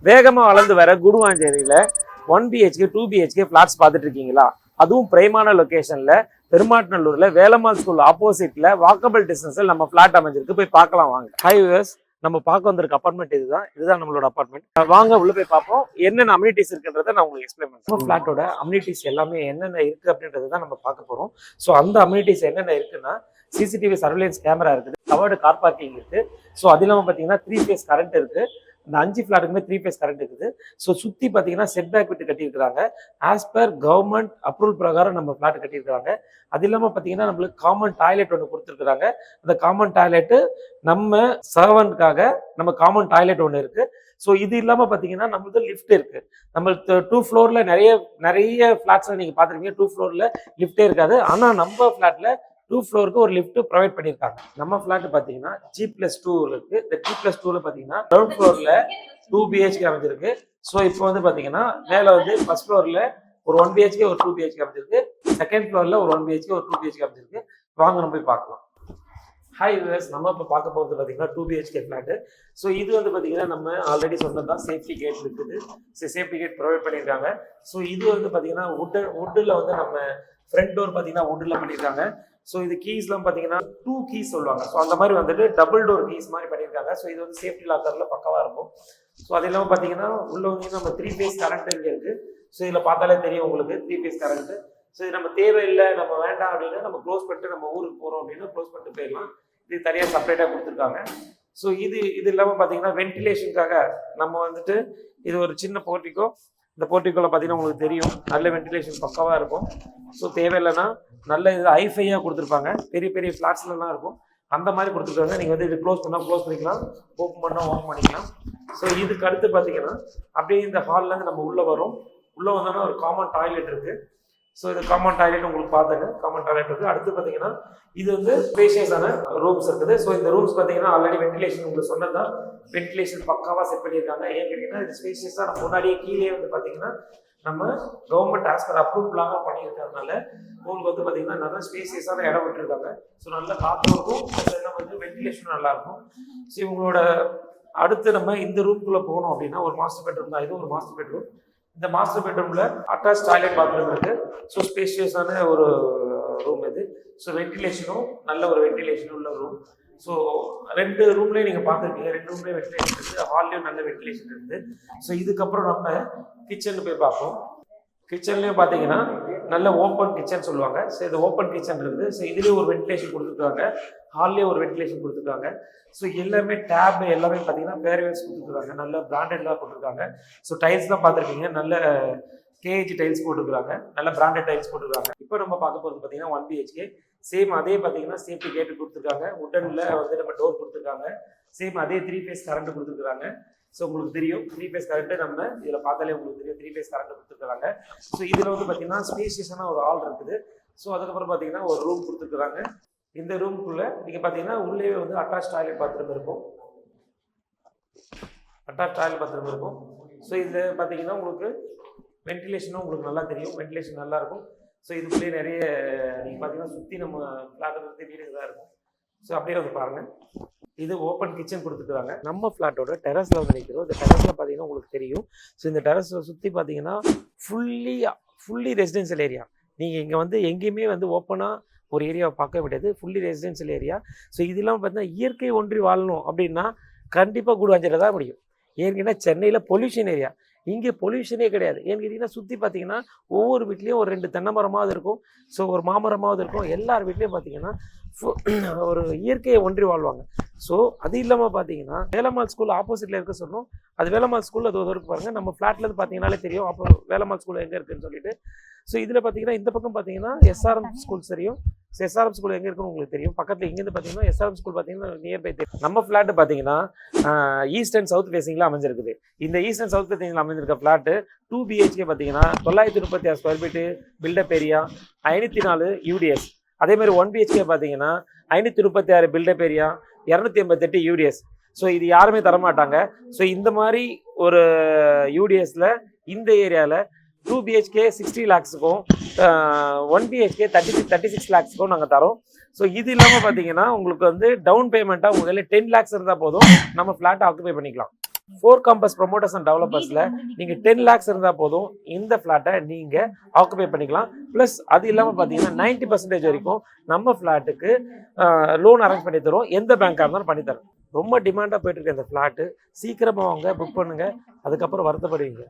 வேகமாக வளர்ந்து வர குடுவாஞ்சேரியில் 1 BHK 2 BHK ஃப்ளாட்ஸ் பார்த்துட்டு இருக்கீங்களா? அதுவும் பிரைமான லொக்கேஷனில் பெருமாட்டநல்லூரில் வேலம்மாள் ஸ்கூல் ஆப்போசிட்டில் வாக்கபிள் டிஸ்டன்ஸில் நம்ம ஃப்ளாட் அமைஞ்சிருக்கு. போய் பார்க்கலாம் வாங்க. ஹை வியூவர்ஸ், நம்ம பார்க்க வந்திருக்க அப்பார்ட்மெண்ட் இதுதான் நம்மளோட அப்பார்ட்மெண்ட். வாங்க உள்ள போய் பார்ப்போம். என்னென்ன அம்யூனிட்டிஸ் இருக்குன்றதை நான் உங்களுக்கு எக்ஸ்பிளைன் பண்ணுறேன். நம்ம ஃப்ளாட்டோட அம்யூனிட்டிஸ் எல்லாமே என்னென்ன இருக்குது அப்படின்றத தான் நம்ம பார்க்க போகிறோம். ஸோ அந்த அம்யூனிட்டிஸ் என்னென்ன இருக்குன்னா, சிசிடிவி சர்வேலன்ஸ் கேமரா இருக்குது, கவர்டு கார் பார்க்கிங் இருக்குது. ஸோ அது இல்லாமல் பார்த்தீங்கன்னா 3 phase கரண்ட் இருக்குது. இந்த 5 ஃபிளாட்டுக்குமே 3 phase கரண்ட் இருக்குது. ஸோ சுற்றி பார்த்தீங்கன்னா செட் பேக் விட்டு கட்டியிருக்கிறாங்க. ஆஸ் பர் கவர்மெண்ட் அப்ரூவல் பிரகாரம் நம்ம ஃபிளாட் கட்டியிருக்காங்க. அது இல்லாமல் பார்த்தீங்கன்னா நம்மளுக்கு காமன் டாய்லெட் ஒன்று கொடுத்துருக்குறாங்க. அந்த காமன் டாய்லெட்டு நம்ம சர்வன்ட்காக நம்ம காமன் டாய்லெட் ஒன்று இருக்கு. ஸோ இது இல்லாமல் பார்த்தீங்கன்னா நம்மளுக்கு லிஃப்ட் இருக்கு. நம்மளுக்கு 2 floorல நிறைய ஃபிளாட்ஸ்ல நீங்க பார்த்துருக்கீங்க, 2 floorல லிஃப்டே இருக்காது. ஆனால் நம்ம ஃபிளாட்ல 2 floorக்கு ஒரு லிஃப்ட் ப்ரொவைட் பண்ணியிருக்காங்க. நம்ம ஃபிளாட் பார்த்தீங்கன்னா G+2 இருக்கு. இந்த G+2ல பார்த்தீங்கன்னா கிரவுண்ட் ஃப்ளோர்ல 2 BHK அமைஞ்சிருக்கு. ஸோ இப்போ வந்து பார்த்தீங்கன்னா மேலே வந்து ஃபர்ஸ்ட் ஃப்ளோர்ல ஒரு 1 BHK ஒரு 2 BHK அமைஞ்சிருக்கு. செகண்ட் ஃப்ளோர்ல ஒரு 1 BHK ஒரு 2 BHK அமைஞ்சிருக்கு. வாங்க நம்ம போய் பார்க்கலாம். ஹாய் வியூவர்ஸ், நம்ம இப்போ பார்க்க போகிறது பார்த்தீங்கன்னா 2 BHK ஃபிளாட்டு. ஸோ இது வந்து பார்த்தீங்கன்னா நம்ம ஆல்ரெடி சொன்னது தான், சேஃப்டி கேட் இருக்குது. சேஃப்டி கேட் ப்ரொவைட் பண்ணியிருக்காங்க. ஸோ இது வந்து பார்த்தீங்கன்னா வுட்டில் வந்து நம்ம ஃப்ரண்ட் டோர் பார்த்தீங்கன்னா வுட்டில் பண்ணியிருக்காங்க. ஸோ இது கீஸ்லாம் பார்த்தீங்கன்னா 2 keys சொல்லுவாங்க. ஸோ அந்த மாதிரி வந்துட்டு டபுள் டோர் கீஸ் மாதிரி பண்ணியிருக்காங்க. ஸோ இது வந்து சேஃப்டி லாக்கரில் பக்கவாக இருக்கும். ஸோ அது இல்லாமல் பார்த்தீங்கன்னா உள்ள வந்து நம்ம 3 phase கரண்ட் இங்கே இருக்குது. ஸோ இதில் பார்த்தாலே தெரியும் உங்களுக்கு 3 phase கரண்ட்டு. ஸோ இது நம்ம தேவையில்லை, நம்ம வேண்டாம் அப்படின்னா நம்ம க்ளோஸ் பண்ணிட்டு நம்ம ஊருக்கு போகிறோம் அப்படின்னா க்ளோஸ் பண்ணிட்டு போயிடலாம். இது தனியாக செப்பரேட்டாக கொடுத்துருக்காங்க. ஸோ இது இல்லாமல் பார்த்தீங்கன்னா வென்டிலேஷனுக்காக நம்ம வந்துட்டு இது ஒரு சின்ன போர்ட்டிக்கோ. இந்த போர்ட்டிக்கோவில் பார்த்தீங்கன்னா உங்களுக்கு தெரியும் நல்ல வென்டிலேஷன் பக்காவாக இருக்கும். ஸோ தேவையில்லைன்னா நல்ல இது ஐஃபையாக கொடுத்துருப்பாங்க. பெரிய ஃப்ளாட்ஸ்லாம் இருக்கும், அந்த மாதிரி கொடுத்துருக்காங்க. நீங்கள் வந்து இது க்ளோஸ் பண்ணால் க்ளோஸ் பண்ணிக்கலாம், ஓப்பன் பண்ணால் ஓப்பன் பண்ணிக்கலாம். ஸோ இதுக்கு அடுத்து பார்த்தீங்கன்னா அப்படியே இந்த ஹால்லேருந்து நம்ம உள்ளே வரும். உள்ளே வந்தோன்னா ஒரு காமன் டாய்லெட் இருக்குது. ஸோ இது காமன் டாய்லெட் உங்களுக்கு பார்த்துங்க, காமன் டாய்லெட் இருக்குது. அடுத்து பார்த்தீங்கன்னா இது வந்து ஸ்பேஷியஸான ரூம்ஸ் இருக்குது. ஸோ இந்த ரூம்ஸ் பார்த்தீங்கன்னா ஆல்ரெடி வென்டிலேஷன் உங்களுக்கு சொன்னது தான், வென்டிலேஷன் பக்காவாக செட் பண்ணியிருக்காங்க. ஏன் கேட்டிங்கன்னா இது ஸ்பேஷியஸாக நம்ம முன்னாடியே கீழே வந்து பார்த்தீங்கன்னா நம்ம கவர்மெண்ட் ஆஸ் பர் அப்ரூவ்லாக பண்ணியிருக்கிறதுனால உங்களுக்கு வந்து பார்த்தீங்கன்னா நல்ல ஸ்பேஷியஸான இடம் விட்டுருக்காங்க. ஸோ நல்ல காற்று இருக்கும், வந்து வென்டிலேஷனும் நல்லாயிருக்கும். ஸோ இவங்களோட அடுத்து நம்ம இந்த ரூம்குள்ளே போகணும் அப்படின்னா ஒரு மாஸ்டர் பெட்ரூம் தான். இது ஒரு மாஸ்டர் பெட்ரூம். இந்த மாஸ்டர் பெட்ரூம்ல அட்டாச் டாய்லெட் பாத்ரூம் இருக்கு. ஸோ ஸ்பேஷியஸான ஒரு ரூம் இது. ஸோ வென்டிலேஷனும் நல்ல ஒரு வென்டிலேஷன் உள்ள ரூம். ஸோ 2 ரூம்லேயும் நீங்கள் பார்த்துருக்கீங்க, 2 ரூம்லேயும் வென்டிலேஷன் இருக்குது, ஹால்லேயும் நல்ல வென்டிலேஷன் இருக்குது. ஸோ இதுக்கப்புறம் நம்ம கிச்சன் போய் பார்ப்போம். கிச்சன்லேயும் பார்த்தீங்கன்னா நல்ல ஓப்பன் கிச்சன் சொல்லுவாங்க. ஸோ இது ஓப்பன் கிச்சன் இருக்குது. ஸோ இதுலேயும் ஒரு வென்டிலேஷன் கொடுத்துருக்காங்க, ஹால்லேயும் ஒரு வென்டிலேஷன் கொடுத்துருக்காங்க. ஸோ எல்லாமே டேப் எல்லாமே பார்த்தீங்கன்னா பேர்வேஸ் கொடுத்துருக்காங்க, நல்ல பிராண்டட்லாம் போட்டிருக்காங்க. ஸோ டைல்ஸ்லாம் பார்த்துருக்கீங்க, நல்ல KG டைல்ஸ் போட்டுருக்காங்க, நல்ல பிராண்டட் டைல்ஸ் போட்டுருக்காங்க. இப்போ நம்ம பார்க்க போகிறது பார்த்தீங்கன்னா 1 BHK. சேம் அதே பார்த்தீங்கன்னா சேஃப்டி கேட்டு கொடுத்துருக்காங்க, உட்டனில் வந்து நம்ம டோர் கொடுத்துருக்காங்க. சேம் அதே 3 phase கரண்ட் கொடுத்துருக்காங்க. ஸோ உங்களுக்கு தெரியும் 3 phase கரண்ட்டு நம்ம இதில் பார்த்தாலே உங்களுக்கு தெரியும் 3 phase கரண்ட் கொடுத்துருக்காங்க. ஸோ இதில் வந்து பார்த்தீங்கன்னா ஸ்பேஷியஸான ஒரு ஹால் இருக்குது. ஸோ அதுக்கப்புறம் பார்த்தீங்கன்னா ஒரு ரூம் கொடுத்துருக்குறாங்க. இந்த ரூம்குள்ளே நீங்கள் பார்த்தீங்கன்னா உள்ளே வந்து அட்டாச் டாய்லெட் பாத்ரூம் இருக்கும், ஸோ இதில் பார்த்தீங்கன்னா உங்களுக்கு வென்டிலேஷனும் உங்களுக்கு நல்லா தெரியும், வென்டிலேஷன் நல்லா இருக்கும். ஸோ இதுக்குள்ளேயே நிறைய நீங்கள் பார்த்தீங்கன்னா சுற்றி நம்ம ஃப்ளாட்டை சுற்றி வீடு தான் இருக்கும். ஸோ அப்படியே வந்து பாருங்கள், இது ஓப்பன் கிச்சன் கொடுத்துருக்காங்க. நம்ம ஃப்ளாட்டோட டெரஸில் வந்து நிற்கிறோம். இந்த டெரஸில் பார்த்தீங்கன்னா உங்களுக்கு தெரியும். ஸோ இந்த டெரஸை சுற்றி பார்த்தீங்கன்னா ஃபுல்லி ரெசிடென்ஷியல் ஏரியா. நீங்கள் இங்கே வந்து எங்கேயுமே வந்து ஓப்பனாக ஒரு ஏரியாவை பார்க்க முடியாது, ஃபுல்லி ரெசிடென்ஷியல் ஏரியா. ஸோ இது இல்லாமல் பார்த்தீங்கன்னா இயற்கை ஒன்றி வாழணும் அப்படின்னா கண்டிப்பாக கூடுவாஞ்சேரியில் தான் முடியும். ஏன்னா சென்னையில் பொல்யூஷன் ஏரியா, இங்கே பொல்யூஷனே கிடையாது. ஏன்னு கேட்டிங்கன்னா சுற்றி பார்த்தீங்கன்னா ஒவ்வொரு வீட்லேயும் ஒரு 2 தென்னை மரமாவது இருக்கும், ஸோ ஒரு மாமரமாவது இருக்கும். எல்லார் வீட்லேயும் பார்த்தீங்கன்னா ஒரு இயற்கையை ஒன்றி வாழ்வாங்க. ஸோ அது இல்லாமல் பார்த்தீங்கன்னா வேலம்மாள் ஸ்கூல் ஆப்போசிட்டில் இருக்க சொன்னோம். அது வேலம்மாள் ஸ்கூல் அது இருக்கு பாருங்கள். நம்ம ஃப்ளாட்லேருந்து பார்த்தீங்கன்னாலே தெரியும் அப்போ வேலம்மாள் ஸ்கூல் எங்கே இருக்குன்னு சொல்லிட்டு. ஸோ இதில் பார்த்தீங்கன்னா இந்த பக்கம் பார்த்தீங்கன்னா SRM ஸ்கூல் தெரியும். SRM ஸ்கூல் எங்கே இருக்குன்னு உங்களுக்கு தெரியும். பக்கத்தில் இங்கேருந்து பார்த்தீங்கன்னா SRM ஸ்கூல் பார்த்தீங்கன்னா நியர்பை தெரியும். நம்ம ஃப்ளாட்டு பார்த்தீங்கன்னா ஈஸ்ட் அண்ட் சவுத் ஃபேஸிங்கில் அமைஞ்சிருக்குது. இந்த ஈஸ்ட் அண்ட் சவுத் ஃபேஸிங்கில் அமைஞ்சிருக்க ஃப்ளாட்டு 2 BHK பார்த்தீங்கன்னா 936 square feet, built up area 504 UDS. அதே மாதிரி 1 BHK பார்த்தீங்கன்னா 536 பில்டப் ஏரியா 288 UDS. ஸோ இது யாருமே தரமாட்டாங்க. ஸோ இந்த மாதிரி ஒரு UDSல இந்த ஏரியாவில் 2 BHK 60 lakhsக்கும் 1 BHK 36 lakhsக்கும் நாங்கள் தரோம். ஸோ இது இல்லாமல் பார்த்தீங்கன்னா உங்களுக்கு வந்து டவுன் பேமெண்ட்டாக உங்கள் 10 lakhs இருந்தால் போதும் நம்ம ஃப்ளாட்டை ஆக்குபை பண்ணிக்கலாம். ஃபோர் காம்பஸ் ப்ரொமோட்டர்ஸ் அண்ட் டெவலப்பர்ஸ்ல நீங்க 10 lakhs இருந்தா போதும் இந்த ஃபிளாட்டை நீங்க ஆக்குபை பண்ணிக்கலாம். பிளஸ் அது இல்லாம பாத்தீங்கன்னா 90% வரைக்கும் நம்ம ஃபிளாட்டுக்கு லோன் அரேஞ்ச் பண்ணி தருவோம். எந்த பேங்காக இருந்தாலும் பண்ணி தரோம். ரொம்ப டிமாண்டா போயிட்டு இருக்க இந்த ஃபிளாட்டு சீக்கிரமா வாங்க, புக் பண்ணுங்க, அதுக்கப்புறம் வருத்தப்படுவீங்க.